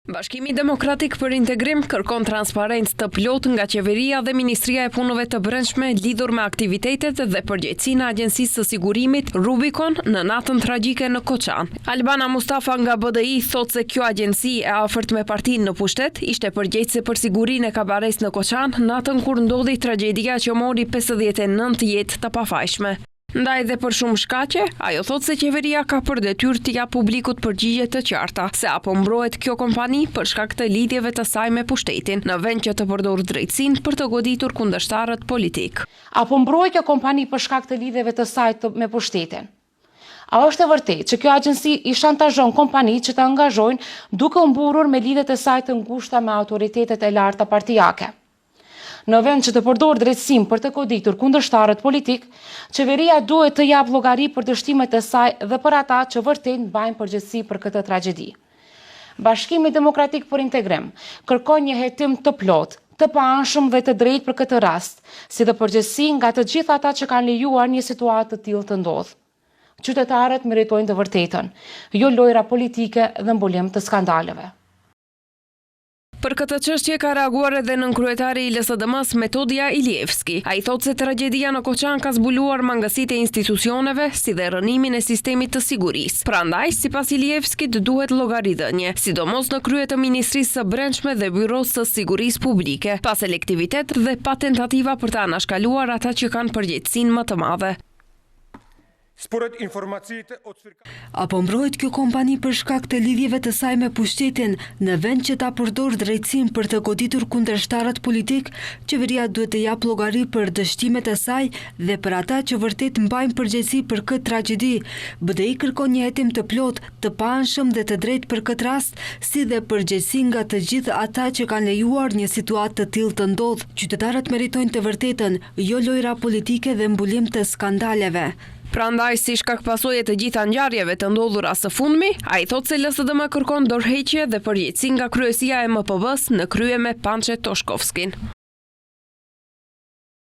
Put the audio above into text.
Bashkimi Demokratik për Integrim kërkon transparencë të plotë nga qeveria dhe Ministria e Punëve të Brendshme lidhur me aktivitetet dhe përgjegjësinë e Agjencisë së Sigurimit Rubicon në natën tragjike në Koçan. Albana Mustafa nga BDI thotë se kjo agjenci e afërt me partinë në pushtet ishte përgjegjëse për sigurinë e kabares në Koçan natën kur ndodhi tragjedia që mori 59 jetë të pafajshme. Ndaj dhe për shumë shkaqe, ajo thotë se qeveria ka për detyrë t'i japë publikut përgjigje të qarta, se apo mbrohet kjo kompani për shkak të lidhjeve të saj me pushtetin, në vend që të përdor drejtësinë për të goditur kundërshtarët politik. Apo mbrohet kjo kompani për shkak të lidhjeve të saj me pushtetin? A është e vërtetë që kjo agjenci i shantazhon kompanitë që të angazhojnë duke u mburur me lidhjet e saj të ngushta me autoritetet e larta partijake? Në vend që të përdor drejtësinë për të goditur kundërshtarët politik, qeveria duhet të jap llogari për dështimet e saj dhe për ata që vërtet mbajnë përgjegjësi për këtë tragjedi. Bashkimi Demokratik për Integrim kërkon një hetim të plotë, të paanshëm dhe të drejtë për këtë rast, si dhe përgjegjësi nga të gjithë ata që kanë lejuar një situatë të tillë të ndodhë. Qytetarët meritojnë të vërtetën, jo lojra politike dhe mbulim të skandaleve. Për këtë çështje ka reaguar edhe nënkryetari i LSDM-s Metodia Ilievski. Ai thotë se tragjedia në Koçan ka zbuluar mangësitë e institucioneve, si dhe rënimin e sistemit të sigurisë. Prandaj, sipas Ilievskit, duhet llogaridhënie, sidomos në krye të Ministrisë së Brendshme dhe Byros së Sigurisë Publike, pa selektivitet dhe pa tentativa për të anashkaluar ata që kanë përgjegjësinë më të madhe. Apo mbrohet kjo kompani për shkak të lidhjeve të saj me pushtetin, në vend që ta përdor drejtësinë për të goditur kundërshtarët politik, qeveria duhet të jap llogari për dështimet e saj dhe për ata që vërtet mbajnë përgjegjësi për këtë tragjedi. BDI kërkon një hetim të plotë, të paanshëm dhe të drejtë për këtë rast, si dhe përgjegjësi nga të gjithë ata që kanë lejuar një situatë të tillë të ndodhë. Qytetarët meritojnë të vërtetën, jo lojra politike dhe mbulim të skandaleve. Prandaj, si shkak pasojë të gjitha ngjarjeve të ndodhura së fundmi, ai thotë se LSDM kërkon dorëheqje dhe përgjegjësi nga kryesia e MPB-s në krye me Pançe Toshkovskin.